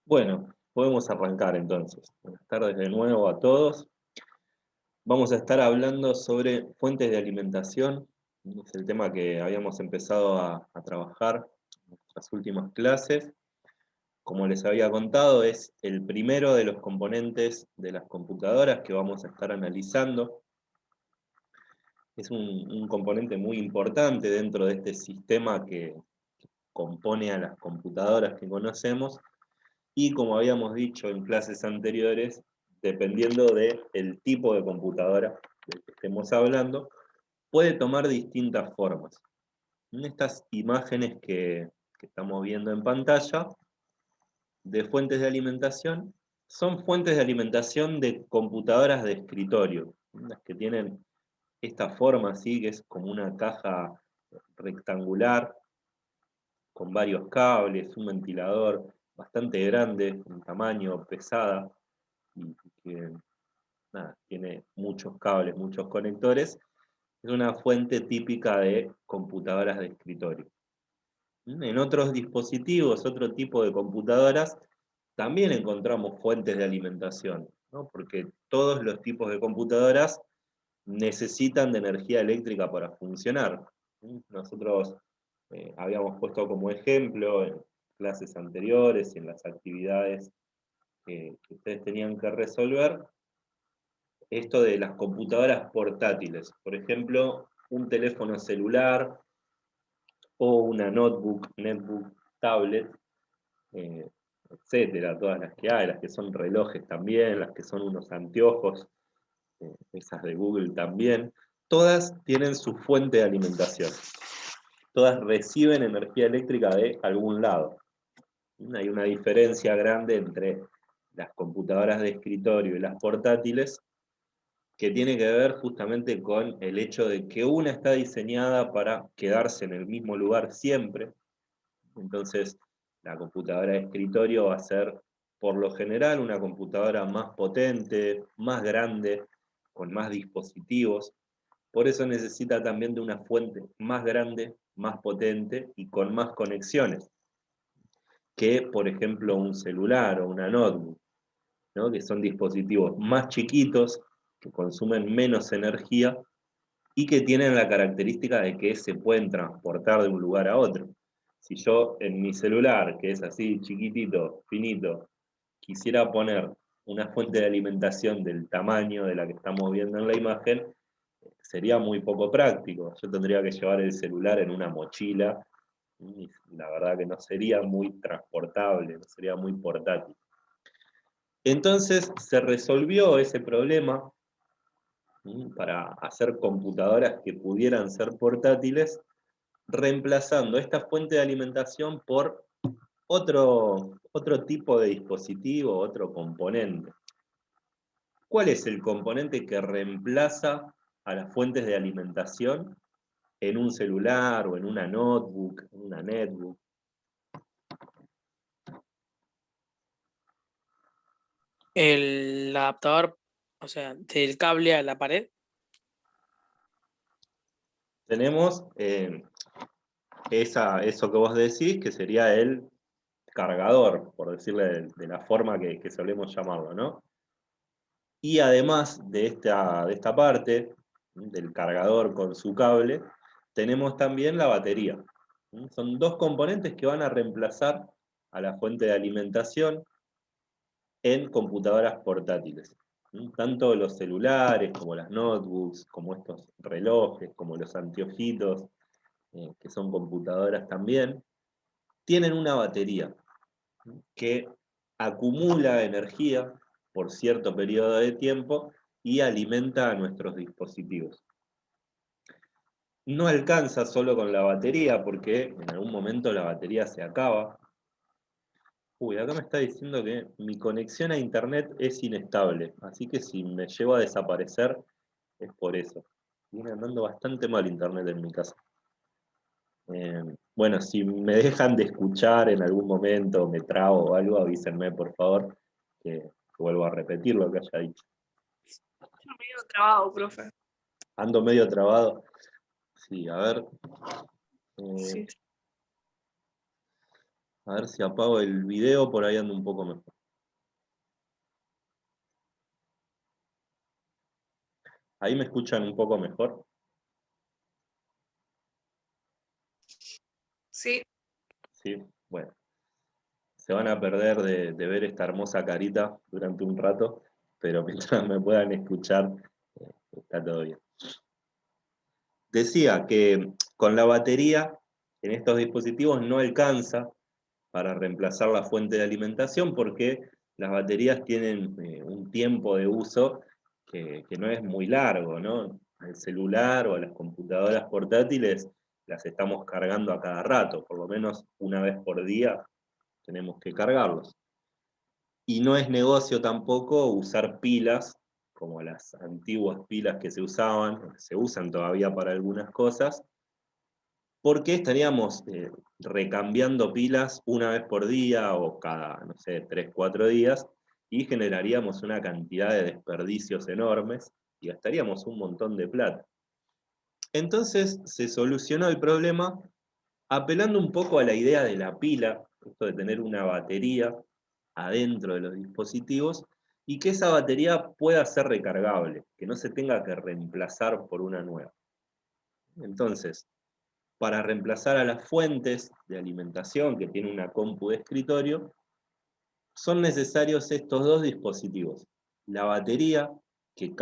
Bueno, podemos arrancar entonces. Buenas tardes de nuevo a todos. Vamos a estar hablando sobre fuentes de alimentación. Es el tema que habíamos empezado a trabajar en nuestras últimas clases. Como les había contado, es el primero de los componentes de las computadoras que vamos a estar analizando. Es un componente muy importante dentro de este sistema que compone a las computadoras que conocemos. Y como habíamos dicho en clases anteriores, dependiendo del tipo de computadora del que estemos hablando, puede tomar distintas formas. En estas imágenes que estamos viendo en pantalla de fuentes de alimentación, son fuentes de alimentación de computadoras de escritorio, las que tienen esta forma así, que es como una caja rectangular con varios cables, un ventilador bastante grande, en tamaño, pesada, y que nada, tiene muchos cables, muchos conectores. Es una fuente típica de computadoras de escritorio. En otros dispositivos, otro tipo de computadoras, también encontramos fuentes de alimentación, ¿no? Porque todos los tipos de computadoras necesitan de energía eléctrica para funcionar. Nosotros habíamos puesto como ejemplo en clases anteriores y en las actividades que ustedes tenían que resolver, esto de las computadoras portátiles. Por ejemplo, un teléfono celular o una netbook, tablet, eh, etcétera, todas las que hay, las que son relojes también, las que son unos anteojos, esas de Google también, todas tienen su fuente de alimentación. Todas reciben energía eléctrica de algún lado. Hay una diferencia grande entre las computadoras de escritorio y las portátiles, que tiene que ver justamente con el hecho de que una está diseñada para quedarse en el mismo lugar siempre. Entonces, la computadora de escritorio va a ser, por lo general, una computadora más potente, más grande, con más dispositivos. Por eso necesita también de una fuente más grande, más potente y con más conexiones que, por ejemplo, un celular o una notebook, ¿no? Que son dispositivos más chiquitos, que consumen menos energía y que tienen la característica de que se pueden transportar de un lugar a otro. Si yo en mi celular, que es así chiquitito, finito, quisiera poner una fuente de alimentación del tamaño de la que estamos viendo en la imagen, sería muy poco práctico. Yo tendría que llevar el celular en una mochila y la verdad que no sería muy transportable, no sería muy portátil. Entonces se resolvió ese problema para hacer computadoras que pudieran ser portátiles, reemplazando esta fuente de alimentación por otro tipo de dispositivo, otro componente. ¿Cuál es el componente que reemplaza a las fuentes de alimentación en un celular o en una notebook, en una netbook? El adaptador, o sea, del cable a la pared. Tenemos eso que vos decís, que sería el cargador, por decirle de la forma que solemos llamarlo, ¿no? Y además de esta parte, del cargador con su cable, tenemos también la batería. Son dos componentes que van a reemplazar a la fuente de alimentación en computadoras portátiles. Tanto los celulares, como las notebooks, como estos relojes, como los anteojitos, que son computadoras también, tienen una batería que acumula energía por cierto periodo de tiempo y alimenta a nuestros dispositivos. No alcanza solo con la batería, porque en algún momento la batería se acaba. Uy, acá me está diciendo que mi conexión a internet es inestable, así que si me llevo a desaparecer es por eso. Viene andando bastante mal internet en mi casa. Bueno, si me dejan de escuchar en algún momento, me trabo o algo, avísenme por favor, que vuelvo a repetir lo que haya dicho. Yo medio trabado, profe. Ando medio trabado. Sí, a ver. Sí. A ver si apago el video, por ahí ando un poco mejor. ¿Ahí me escuchan un poco mejor? Sí, Sí, bueno. Se van a perder de ver esta hermosa carita durante un rato, pero mientras me puedan escuchar, está todo bien. Decía que con la batería en estos dispositivos no alcanza para reemplazar la fuente de alimentación porque las baterías tienen un tiempo de uso que no es muy largo, ¿no? Al celular o a las computadoras portátiles las estamos cargando a cada rato, por lo menos una vez por día tenemos que cargarlos. Y no es negocio tampoco usar pilas, como las antiguas pilas que se usaban, o que se usan todavía para algunas cosas, porque estaríamos recambiando pilas una vez por día o cada, no sé, 3, 4 días, y generaríamos una cantidad de desperdicios enormes y gastaríamos un montón de plata. Entonces se solucionó el problema apelando un poco a la idea de la pila, esto de tener una batería adentro de los dispositivos, y que esa batería pueda ser recargable, que no se tenga que reemplazar por una nueva. Entonces, para reemplazar a las fuentes de alimentación que tiene una compu de escritorio, son necesarios estos dos dispositivos. La batería que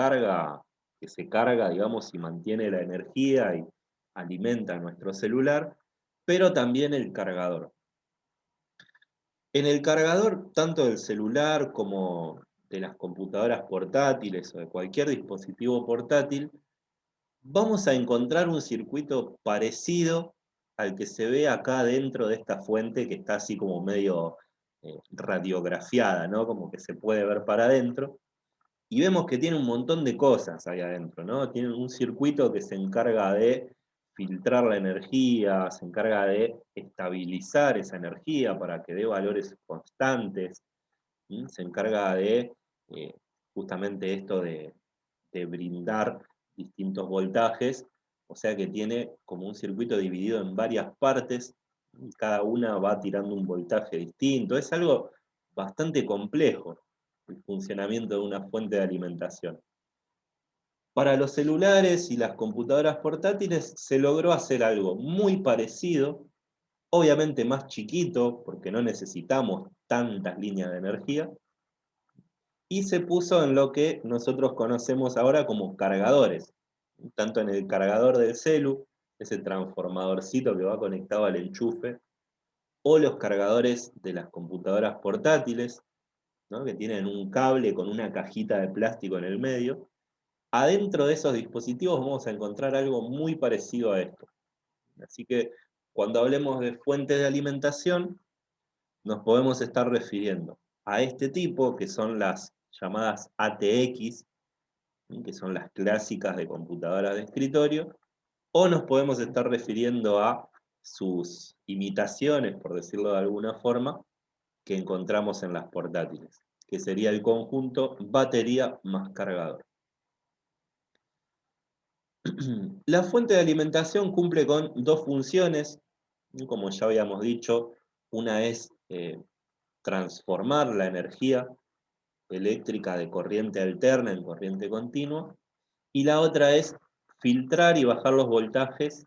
se carga, digamos, y mantiene la energía y alimenta nuestro celular, pero también el cargador. En el cargador, tanto del celular como de las computadoras portátiles o de cualquier dispositivo portátil, vamos a encontrar un circuito parecido al que se ve acá dentro de esta fuente que está así como medio radiografiada, ¿no? Como que se puede ver para adentro. Y vemos que tiene un montón de cosas ahí adentro, ¿no? Tiene un circuito que se encarga de filtrar la energía, se encarga de estabilizar esa energía para que dé valores constantes, ¿sí? Se encarga de eh, justamente esto de brindar distintos voltajes, o sea que tiene como un circuito dividido en varias partes, y cada una va tirando un voltaje distinto. Es algo bastante complejo el funcionamiento de una fuente de alimentación. Para los celulares y las computadoras portátiles se logró hacer algo muy parecido, obviamente más chiquito, porque no necesitamos tantas líneas de energía, y se puso en lo que nosotros conocemos ahora como cargadores, tanto en el cargador del celu, ese transformadorcito que va conectado al enchufe, o los cargadores de las computadoras portátiles, ¿no? Que tienen un cable con una cajita de plástico en el medio. Adentro de esos dispositivos vamos a encontrar algo muy parecido a esto. Así que cuando hablemos de fuentes de alimentación, nos podemos estar refiriendo a este tipo, que son las llamadas ATX, que son las clásicas de computadoras de escritorio, o nos podemos estar refiriendo a sus imitaciones, por decirlo de alguna forma, que encontramos en las portátiles, que sería el conjunto batería más cargador. La fuente de alimentación cumple con dos funciones, como ya habíamos dicho. Una es transformar la energía eléctrica de corriente alterna en corriente continua, y la otra es filtrar y bajar los voltajes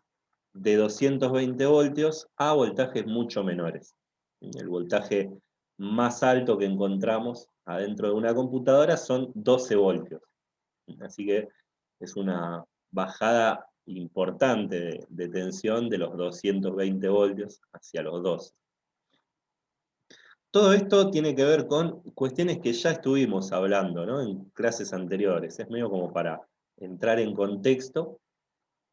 de 220 voltios a voltajes mucho menores. El voltaje más alto que encontramos adentro de una computadora son 12 voltios. Así que es una bajada importante de tensión de los 220 voltios hacia los 12. Todo esto tiene que ver con cuestiones que ya estuvimos hablando, ¿no? En clases anteriores. Es medio como para entrar en contexto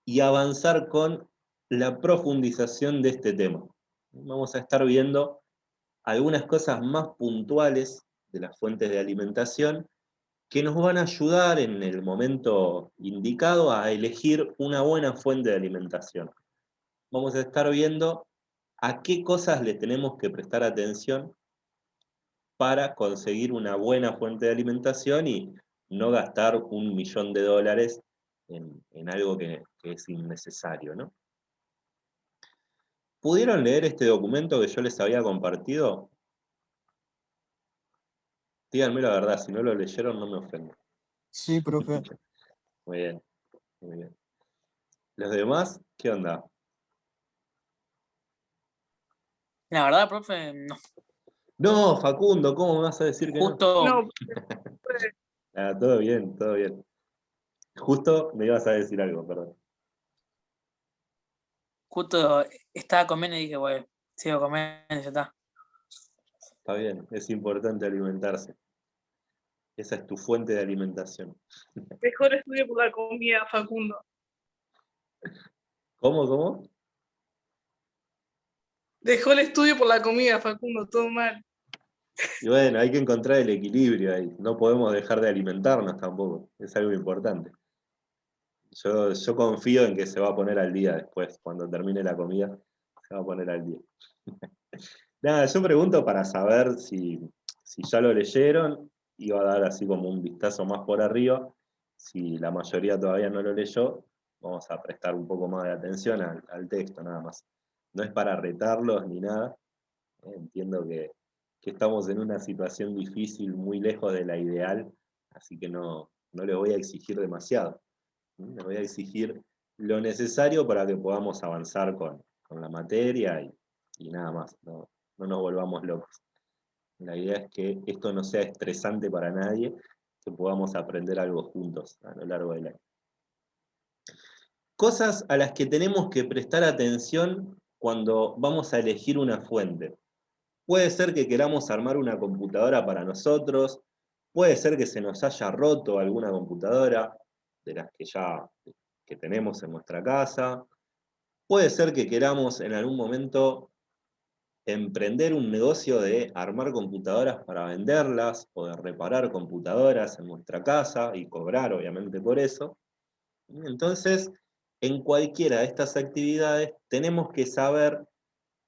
y avanzar con la profundización de este tema. Vamos a estar viendo algunas cosas más puntuales de las fuentes de alimentación que nos van a ayudar en el momento indicado a elegir una buena fuente de alimentación. Vamos a estar viendo a qué cosas le tenemos que prestar atención para conseguir una buena fuente de alimentación y no gastar $1.000.000 en algo que es innecesario, ¿no? ¿Pudieron leer este documento que yo les había compartido? Díganme la verdad, si no lo leyeron no me ofendo. Sí, profe. Muy bien, muy bien. ¿Los demás? ¿Qué onda? La verdad, profe, no. No, Facundo, ¿cómo me vas a decir que no? Justo, No, profe, Ah, todo bien, todo bien. Justo me ibas a decir algo, perdón. justo estaba comiendo y dije, bueno, sigo comiendo y ya está. Está bien, es importante alimentarse. Esa es tu fuente de alimentación. dejó el estudio por la comida, Facundo. ¿Cómo? Dejó el estudio por la comida, Facundo, todo mal. Y bueno, hay que encontrar el equilibrio ahí. No podemos dejar de alimentarnos tampoco. Es algo importante. Yo confío en que se va a poner al día después. Cuando termine la comida, se va a poner al día. Nada, yo pregunto para saber si ya lo leyeron. Iba a dar así como un vistazo más por arriba. Si la mayoría todavía no lo leyó, vamos a prestar un poco más de atención al texto, nada más. No es para retarlos ni nada. Entiendo que estamos en una situación difícil, muy lejos de la ideal, así que no les voy a exigir demasiado. Les voy a exigir lo necesario para que podamos avanzar con la materia y nada más. No nos volvamos locos. La idea es que esto no sea estresante para nadie, que podamos aprender algo juntos a lo largo del año. Cosas a las que tenemos que prestar atención cuando vamos a elegir una fuente. Puede ser que queramos armar una computadora para nosotros, puede ser que se nos haya roto alguna computadora de las que tenemos en nuestra casa, puede ser que queramos en algún momento emprender un negocio de armar computadoras para venderlas o de reparar computadoras en nuestra casa y cobrar obviamente por eso. Entonces, en cualquiera de estas actividades tenemos que saber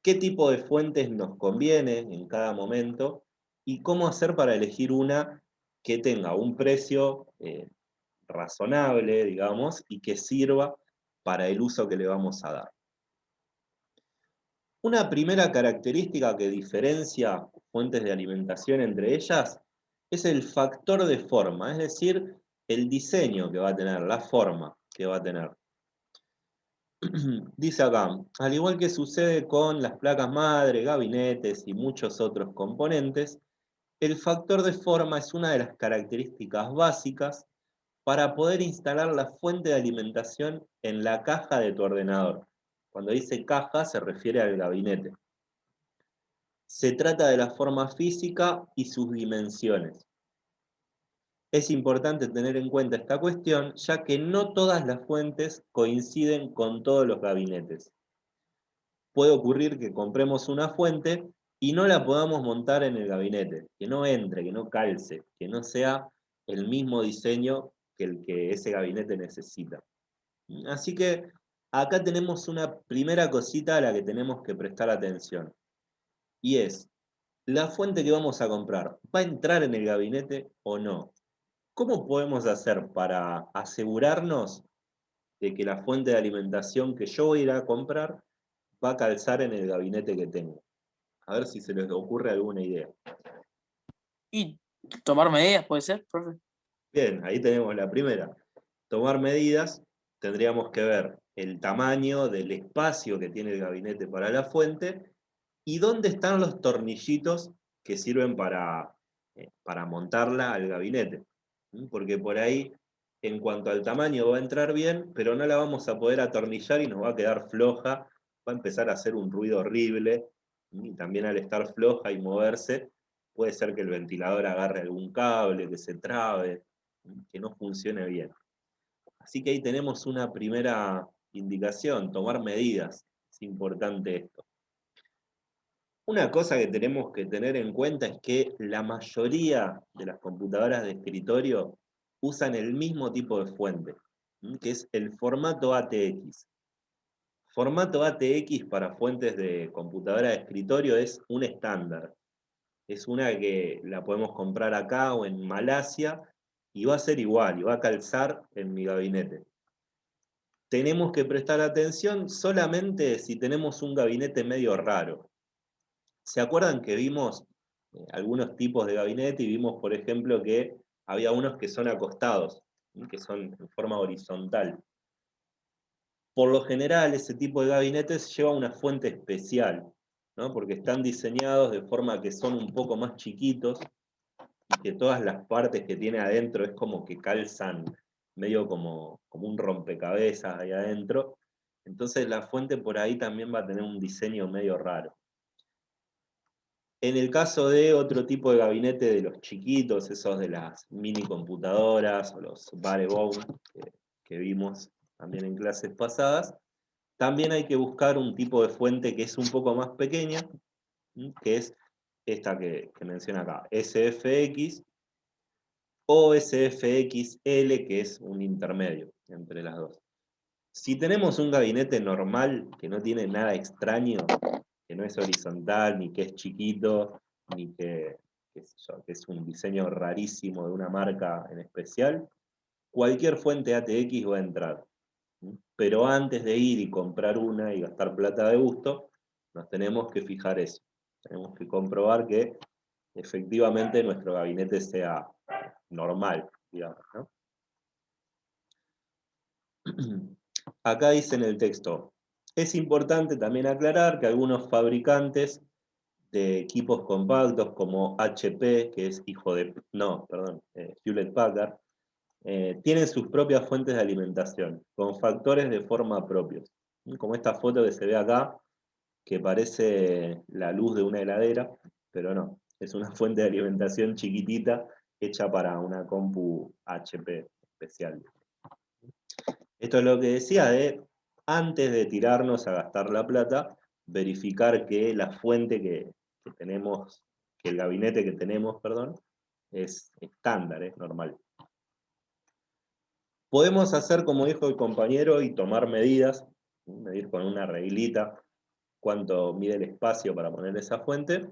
qué tipo de fuentes nos conviene en cada momento y cómo hacer para elegir una que tenga un precio razonable, digamos, y que sirva para el uso que le vamos a dar. Una primera característica que diferencia fuentes de alimentación entre ellas es el factor de forma, es decir, el diseño que va a tener, la forma que va a tener. Dice acá, al igual que sucede con las placas madre, gabinetes y muchos otros componentes, el factor de forma es una de las características básicas para poder instalar la fuente de alimentación en la caja de tu ordenador. Cuando dice caja se refiere al gabinete. Se trata de la forma física y sus dimensiones. Es importante tener en cuenta esta cuestión, ya que no todas las fuentes coinciden con todos los gabinetes. Puede ocurrir que compremos una fuente y no la podamos montar en el gabinete, que no entre, que no calce, que no sea el mismo diseño que el que ese gabinete necesita. Así que acá tenemos una primera cosita a la que tenemos que prestar atención, y es, ¿la fuente que vamos a comprar va a entrar en el gabinete o no? ¿Cómo podemos hacer para asegurarnos de que la fuente de alimentación que yo voy a ir a comprar va a calzar en el gabinete que tengo? A ver si se les ocurre alguna idea. Y tomar medidas, puede ser, profe. Bien, ahí tenemos la primera. Tomar medidas, tendríamos que ver el tamaño del espacio que tiene el gabinete para la fuente y dónde están los tornillitos que sirven para montarla al gabinete. Porque por ahí, en cuanto al tamaño, va a entrar bien, pero no la vamos a poder atornillar y nos va a quedar floja, va a empezar a hacer un ruido horrible, y también al estar floja y moverse, puede ser que el ventilador agarre algún cable, que se trabe, que no funcione bien. Así que ahí tenemos una primera indicación, tomar medidas. Es importante esto. Una cosa que tenemos que tener en cuenta es que la mayoría de las computadoras de escritorio usan el mismo tipo de fuente, que es el formato ATX. Formato ATX para fuentes de computadora de escritorio es un estándar. Es una que la podemos comprar acá o en Malasia y va a ser igual, y va a calzar en mi gabinete. tenemos que prestar atención solamente si tenemos un gabinete medio raro. ¿Se acuerdan que vimos algunos tipos de gabinete y vimos, por ejemplo, que había unos que son acostados, que son en forma horizontal? Por lo general, ese tipo de gabinetes lleva una fuente especial, ¿no? Porque están diseñados de forma que son un poco más chiquitos y que todas las partes que tiene adentro es como que calzan medio como un rompecabezas ahí adentro. Entonces la fuente por ahí también va a tener un diseño medio raro. En el caso de otro tipo de gabinete de los chiquitos, esos de las mini computadoras o los Barebone que vimos también en clases pasadas, también hay que buscar un tipo de fuente que es un poco más pequeña, que es esta que menciona acá, SFX, o SFXL, que es un intermedio entre las dos. Si tenemos un gabinete normal, que no tiene nada extraño, que no es horizontal, ni que es chiquito, ni que es un diseño rarísimo de una marca en especial, cualquier fuente ATX va a entrar. Pero antes de ir y comprar una y gastar plata de gusto, nos tenemos que fijar eso. Tenemos que comprobar que efectivamente nuestro gabinete sea normal, digamos, ¿no? Acá dice en el texto, es importante también aclarar que algunos fabricantes de equipos compactos como HP, que es hijo de, no, perdón, Hewlett Packard, tienen sus propias fuentes de alimentación, con factores de forma propios. Como esta foto que se ve acá, que parece la luz de una heladera, pero no, es una fuente de alimentación chiquitita hecha para una compu HP especial. Esto es lo que decía de, antes de tirarnos a gastar la plata, verificar que la fuente que tenemos, que el gabinete que tenemos, perdón, es estándar, es normal. Podemos hacer como dijo el compañero y tomar medidas, medir con una reglita cuánto mide el espacio para poner esa fuente,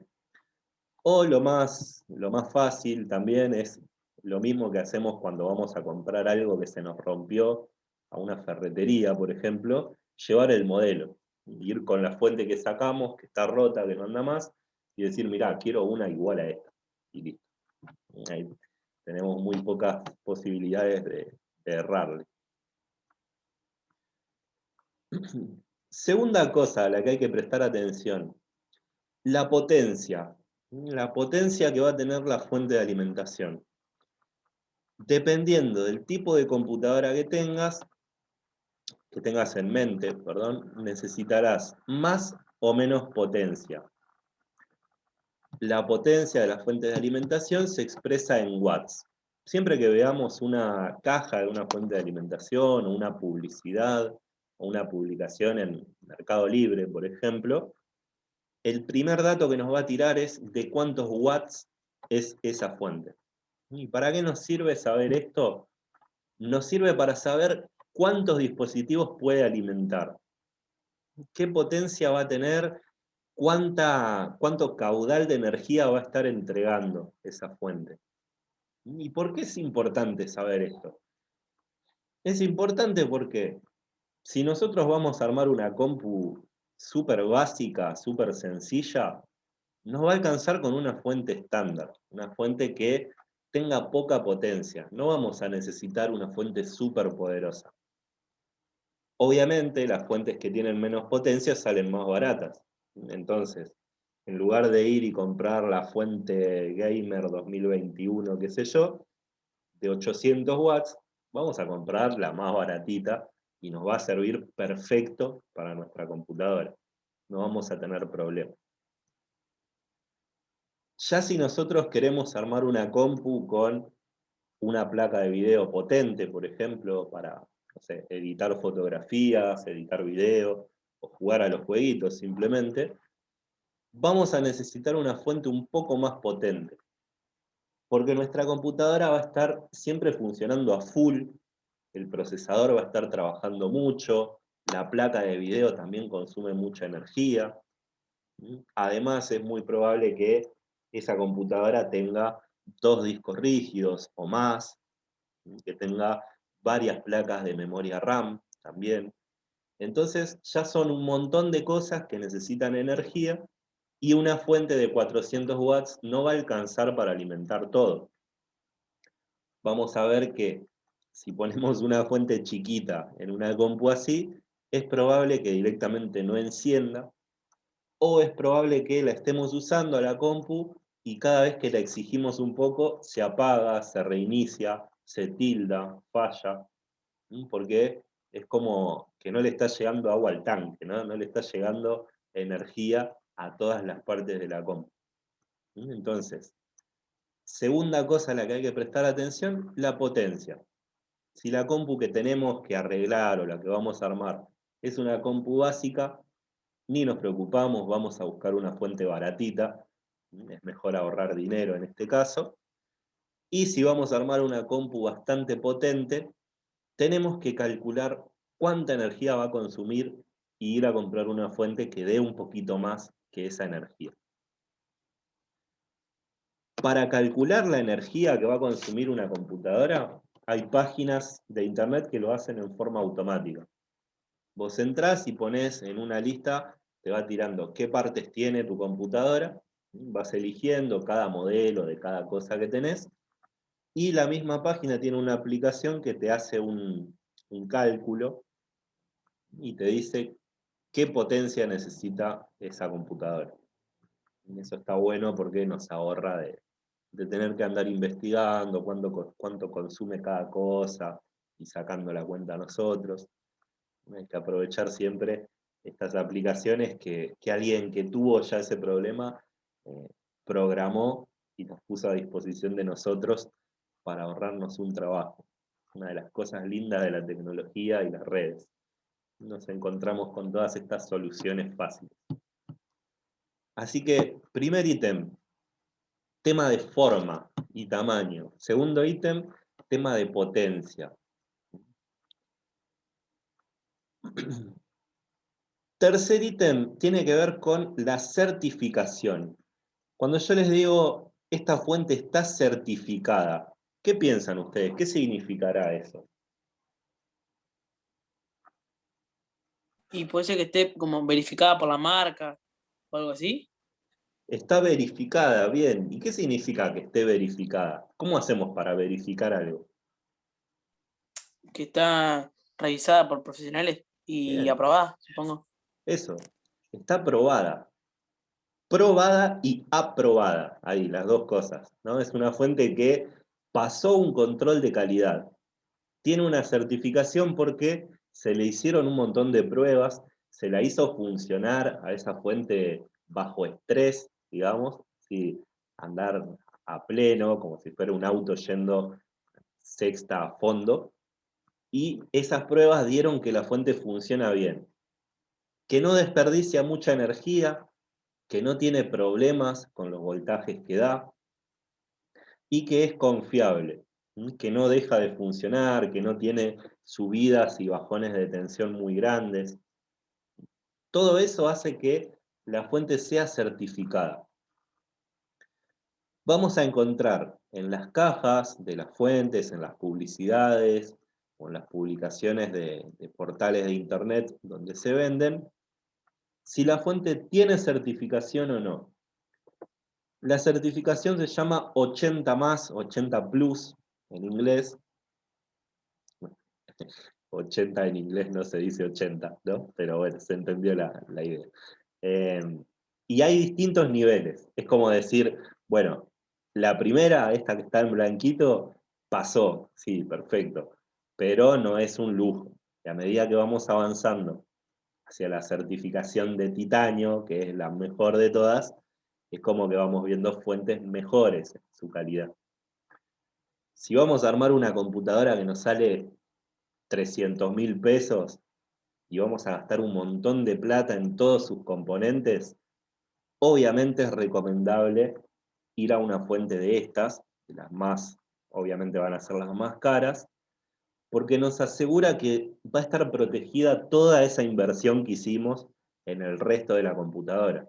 o lo más fácil también es lo mismo que hacemos cuando vamos a comprar algo que se nos rompió a una ferretería, por ejemplo, llevar el modelo, ir con la fuente que sacamos, que está rota, que no anda más, y decir, mirá, quiero una igual a esta, y listo. Ahí tenemos muy pocas posibilidades de errarle. Segunda cosa a la que hay que prestar atención, la potencia. La potencia que va a tener la fuente de alimentación. Dependiendo del tipo de computadora que tengas en mente, perdón, necesitarás más o menos potencia. La potencia de la fuente de alimentación se expresa en watts. Siempre que veamos una caja de una fuente de alimentación, o una publicidad, o una publicación en Mercado Libre, por ejemplo, el primer dato que nos va a tirar es de cuántos watts es esa fuente. ¿Y para qué nos sirve saber esto? Nos sirve para saber cuántos dispositivos puede alimentar, qué potencia va a tener, cuánto caudal de energía va a estar entregando esa fuente. ¿Y por qué es importante saber esto? Es importante porque si nosotros vamos a armar una compu súper básica, súper sencilla, nos va a alcanzar con una fuente estándar, una fuente que tenga poca potencia. No vamos a necesitar una fuente súper poderosa. Obviamente, las fuentes que tienen menos potencia salen más baratas. Entonces, en lugar de ir y comprar la fuente Gamer 2021, qué sé yo, de 800 watts, vamos a comprar la más baratita y nos va a servir perfecto para nuestra computadora. No vamos a tener problemas. Ya si nosotros queremos armar una compu con una placa de video potente, por ejemplo, para, no sé, editar fotografías, editar video, o jugar a los jueguitos simplemente, vamos a necesitar una fuente un poco más potente. Porque nuestra computadora va a estar siempre funcionando a full, el procesador va a estar trabajando mucho, la placa de video también consume mucha energía. Además, es muy probable que esa computadora tenga 2 discos rígidos o más, que tenga varias placas de memoria RAM también. Entonces ya son un montón de cosas que necesitan energía y una fuente de 400 watts no va a alcanzar para alimentar todo. Vamos a ver que si ponemos una fuente chiquita en una compu así, es probable que directamente no encienda, o es probable que la estemos usando a la compu y cada vez que la exigimos un poco se apaga, se reinicia, se tilda, falla, porque es como que no le está llegando agua al tanque, ¿no? No le está llegando energía a todas las partes de la compu. Entonces, segunda cosa a la que hay que prestar atención, la potencia. Si la compu que tenemos que arreglar o la que vamos a armar es una compu básica, ni nos preocupamos, vamos a buscar una fuente baratita, es mejor ahorrar dinero en este caso. Y si vamos a armar una compu bastante potente, tenemos que calcular cuánta energía va a consumir y ir a comprar una fuente que dé un poquito más que esa energía. Para calcular la energía que va a consumir una computadora, hay páginas de internet que lo hacen en forma automática. Vos entrás y ponés en una lista, te va tirando qué partes tiene tu computadora, vas eligiendo cada modelo de cada cosa que tenés, y la misma página tiene una aplicación que te hace un cálculo y te dice qué potencia necesita esa computadora. Y eso está bueno porque nos ahorra de tener que andar investigando cuánto consume cada cosa y sacando la cuenta nosotros. Hay que aprovechar siempre estas aplicaciones que alguien que tuvo ya ese problema programó y nos puso a disposición de nosotros para ahorrarnos un trabajo. Una de las cosas lindas de la tecnología y las redes. Nos encontramos con todas estas soluciones fáciles. Así que, primer ítem, tema de forma y tamaño. Segundo ítem, tema de potencia. Tercer ítem tiene que ver con la certificación. Cuando yo les digo, esta fuente está certificada, ¿qué piensan ustedes? ¿Qué significará eso? Y puede ser que esté como verificada por la marca o algo así. Está verificada, bien. ¿Y qué significa que esté verificada? ¿Cómo hacemos para verificar algo? Que está revisada por profesionales y Bien, aprobada, supongo. eso. Está aprobada. Probada y aprobada. Ahí, las dos cosas, ¿no? Es una fuente que pasó un control de calidad. Tiene una certificación porque se le hicieron un montón de pruebas, se la hizo funcionar a esa fuente bajo estrés, digamos, ¿sí? Andar a pleno, como si fuera un auto yendo sexta a fondo, y esas pruebas dieron que la fuente funciona bien, que no desperdicia mucha energía, que no tiene problemas con los voltajes que da, y que es confiable, que no deja de funcionar, que no tiene subidas y bajones de tensión muy grandes. Todo eso hace que la fuente sea certificada. Vamos a encontrar en las cajas de las fuentes, en las publicidades o en las publicaciones de portales de internet donde se venden, si la fuente tiene certificación o no. La certificación se llama 80 más, 80 plus en inglés. 80 en inglés no se dice 80, ¿no? Pero bueno, se entendió la idea. Eh, y hay distintos niveles. Es como decir, bueno, la primera, esta que está en blanquito, pasó, sí, perfecto. Pero no es un lujo. Y a medida que vamos avanzando hacia la certificación de titanio, que es la mejor de todas, es como que vamos viendo fuentes mejores en su calidad. Si vamos a armar una computadora que nos sale 300.000 pesos y vamos a gastar un montón de plata en todos sus componentes, obviamente es recomendable ir a una fuente de estas, que las más, obviamente van a ser las más caras, porque nos asegura que va a estar protegida toda esa inversión que hicimos en el resto de la computadora.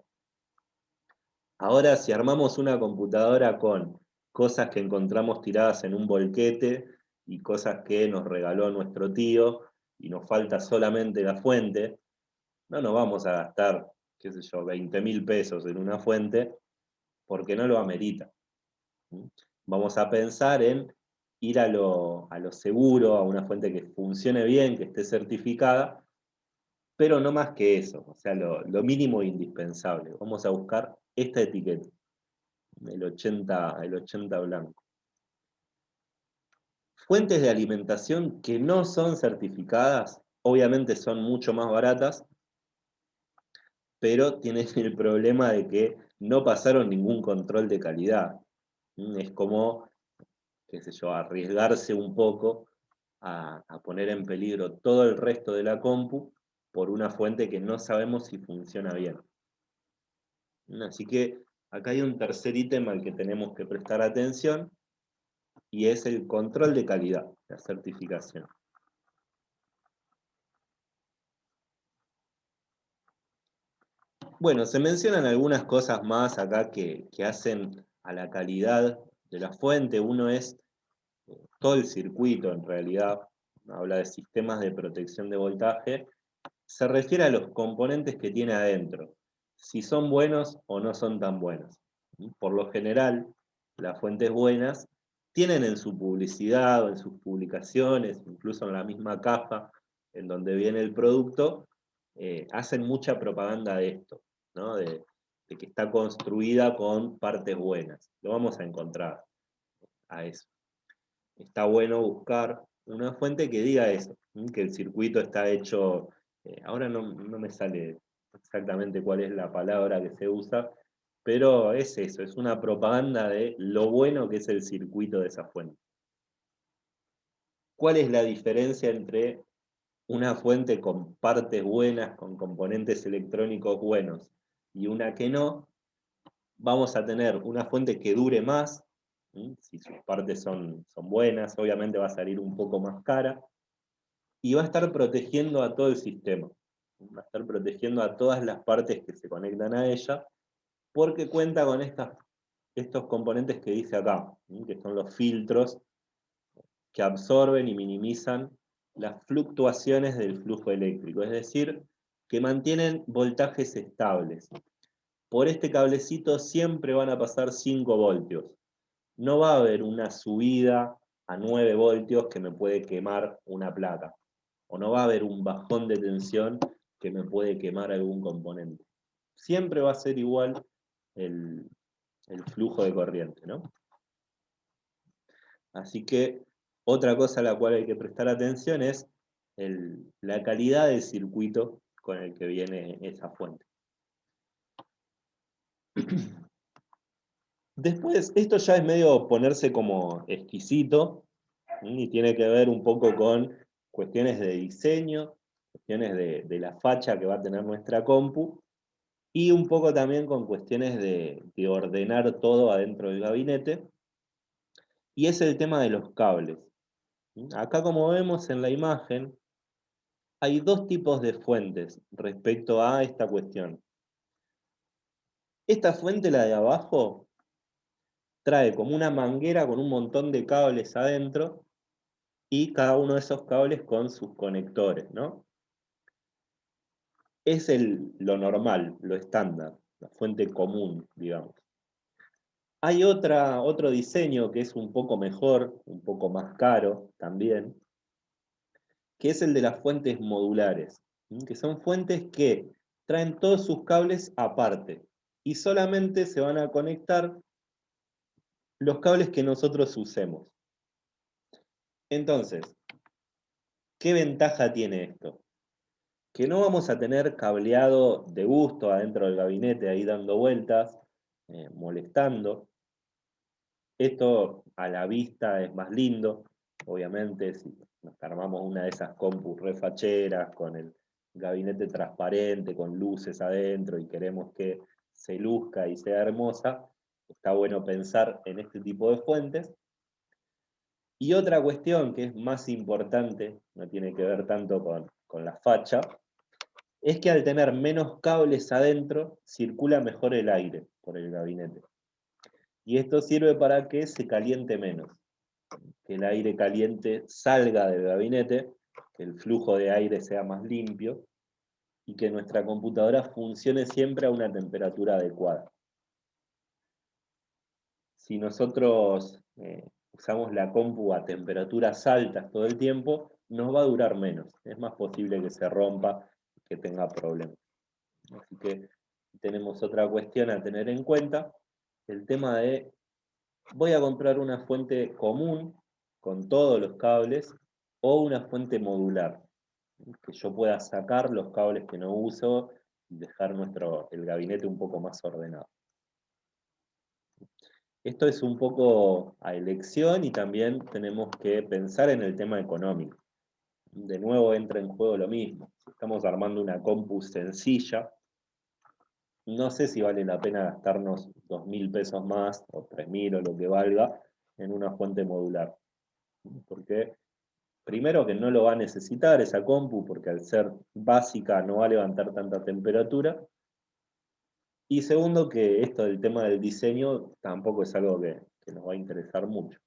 Ahora, si armamos una computadora con cosas que encontramos tiradas en un bolquete y cosas que nos regaló nuestro tío, y nos falta solamente la fuente, no nos vamos a gastar, qué sé yo, 20.000 pesos en una fuente porque no lo amerita. Vamos a pensar en ir a lo seguro, a una fuente que funcione bien, que esté certificada, pero no más que eso, o sea, lo mínimo indispensable. Vamos a buscar esta etiqueta, el 80 blanco. Fuentes de alimentación que no son certificadas, obviamente son mucho más baratas, pero tienen el problema de que no pasaron ningún control de calidad. Es como, qué sé yo, arriesgarse un poco a poner en peligro todo el resto de la compu por una fuente que no sabemos si funciona bien. Así que acá hay un tercer ítem al que tenemos que prestar atención, y es el control de calidad, la certificación. Bueno, se mencionan algunas cosas más acá que hacen a la calidad de la fuente. Uno es todo el circuito, en realidad, habla de sistemas de protección de voltaje, se refiere a los componentes que tiene adentro, si son buenos o no son tan buenos. Por lo general, las fuentes buenas tienen en su publicidad o en sus publicaciones, incluso en la misma caja en donde viene el producto, hacen mucha propaganda de esto, ¿no? De que está construida con partes buenas. Lo vamos a encontrar a eso. Está bueno buscar una fuente que diga eso, que el circuito está hecho, ahora no me sale exactamente cuál es la palabra que se usa, pero es eso, es una propaganda de lo bueno que es el circuito de esa fuente. ¿Cuál es la diferencia entre una fuente con partes buenas, con componentes electrónicos buenos, y una que no? Vamos a tener una fuente que dure más, si sus partes son buenas, obviamente va a salir un poco más cara, y va a estar protegiendo a todo el sistema, va a estar protegiendo a todas las partes que se conectan a ella, porque cuenta con estos componentes que dice acá, que son los filtros que absorben y minimizan las fluctuaciones del flujo eléctrico, es decir, que mantienen voltajes estables. Por este cablecito siempre van a pasar 5 voltios. No va a haber una subida a 9 voltios que me puede quemar una placa. O no va a haber un bajón de tensión que me puede quemar algún componente. Siempre va a ser igual el flujo de corriente, ¿no? Así que otra cosa a la cual hay que prestar atención es la calidad del circuito con el que viene esa fuente. Después, esto ya es medio ponerse como exquisito, y tiene que ver un poco con cuestiones de diseño, cuestiones de la facha que va a tener nuestra compu, y un poco también con cuestiones de ordenar todo adentro del gabinete, y es el tema de los cables. Acá, como vemos en la imagen, hay dos tipos de fuentes respecto a esta cuestión. Esta fuente, la de abajo, trae como una manguera con un montón de cables adentro, y cada uno de esos cables con sus conectores, ¿no? Es lo normal, lo estándar, la fuente común, digamos. Hay otro diseño que es un poco mejor, un poco más caro también, que es el de las fuentes modulares, que son fuentes que traen todos sus cables aparte y solamente se van a conectar los cables que nosotros usemos. Entonces, ¿qué ventaja tiene esto? Que no vamos a tener cableado de gusto adentro del gabinete ahí dando vueltas, molestando. Esto a la vista es más lindo, obviamente, si nos armamos una de esas compus refacheras con el gabinete transparente, con luces adentro y queremos que se luzca y sea hermosa, está bueno pensar en este tipo de fuentes. Y otra cuestión que es más importante, no tiene que ver tanto con la facha, es que al tener menos cables adentro, circula mejor el aire por el gabinete. Y esto sirve para que se caliente menos, que el aire caliente salga del gabinete que el flujo de aire sea más limpio y que nuestra computadora funcione siempre a una temperatura adecuada. Si nosotros usamos la compu a temperaturas altas todo el tiempo, nos va a durar menos. Es más posible que se rompa, que tenga problemas. Así que tenemos otra cuestión a tener en cuenta, el tema de, voy a comprar una fuente común con todos los cables o una fuente modular, que yo pueda sacar los cables que no uso y dejar el gabinete un poco más ordenado. Esto es un poco a elección y también tenemos que pensar en el tema económico. De nuevo entra en juego lo mismo. Si estamos armando una compu sencilla, no sé si vale la pena gastarnos 2.000 pesos más o 3.000 o lo que valga en una fuente modular. Porque primero que no lo va a necesitar esa compu porque al ser básica no va a levantar tanta temperatura. Y segundo que esto del tema del diseño tampoco es algo que nos va a interesar mucho.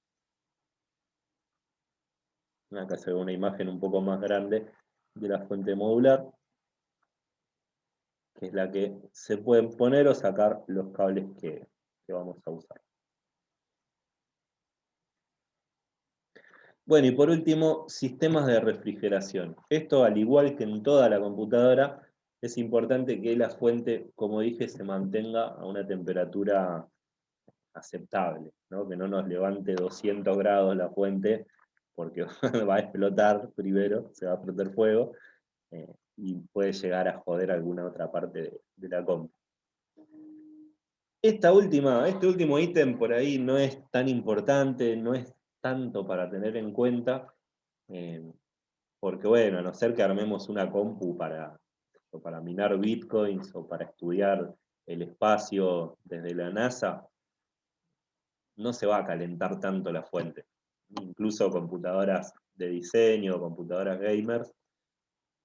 Acá se ve una imagen un poco más grande de la fuente modular, que es la que se pueden poner o sacar los cables que vamos a usar. Bueno, y por último, sistemas de refrigeración. Esto, al igual que en toda la computadora, es importante que la fuente, como dije, se mantenga a una temperatura aceptable, ¿no? Que no nos levante 200 grados la fuente, porque va a explotar primero, se va a prender fuego, y puede llegar a joder alguna otra parte de la compu. Este último ítem por ahí no es tan importante, no es tanto para tener en cuenta, porque bueno, a no ser que armemos una compu para minar bitcoins o para estudiar el espacio desde la NASA, no se va a calentar tanto la fuente. Incluso computadoras de diseño, computadoras gamers,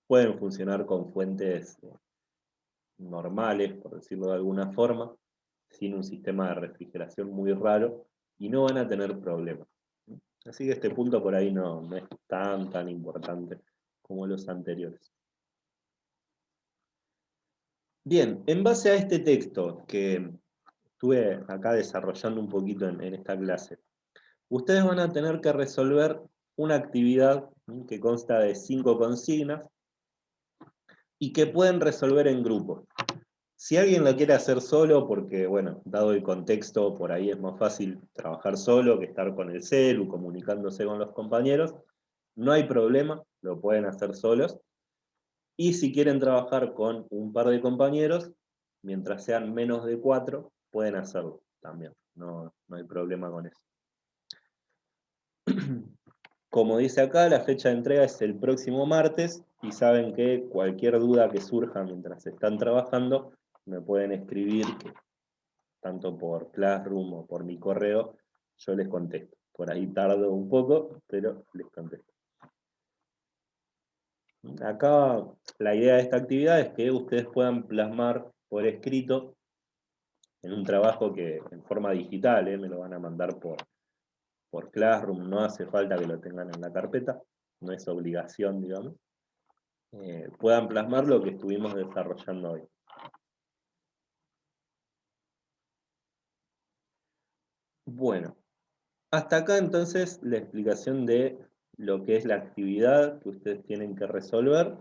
pueden funcionar con fuentes normales, por decirlo de alguna forma, sin un sistema de refrigeración muy raro, y no van a tener problemas. Así que este punto por ahí no es tan importante como los anteriores. Bien, en base a este texto que estuve acá desarrollando un poquito en esta clase, ustedes van a tener que resolver una actividad que consta de 5 consignas y que pueden resolver en grupo. Si alguien lo quiere hacer solo, porque, bueno, dado el contexto, por ahí es más fácil trabajar solo que estar con el celu, comunicándose con los compañeros, no hay problema, lo pueden hacer solos. Y si quieren trabajar con un par de compañeros, mientras sean menos de 4, pueden hacerlo también, no hay problema con eso. Como dice acá, la fecha de entrega es el próximo martes, y saben que cualquier duda que surja mientras están trabajando, me pueden escribir, tanto por Classroom o por mi correo, yo les contesto. Por ahí tardo un poco, pero les contesto. Acá la idea de esta actividad es que ustedes puedan plasmar por escrito en un trabajo que en forma digital, me lo van a mandar por Classroom, no hace falta que lo tengan en la carpeta, no es obligación, digamos. Puedan plasmar lo que estuvimos desarrollando hoy. Bueno, hasta acá entonces la explicación de lo que es la actividad que ustedes tienen que resolver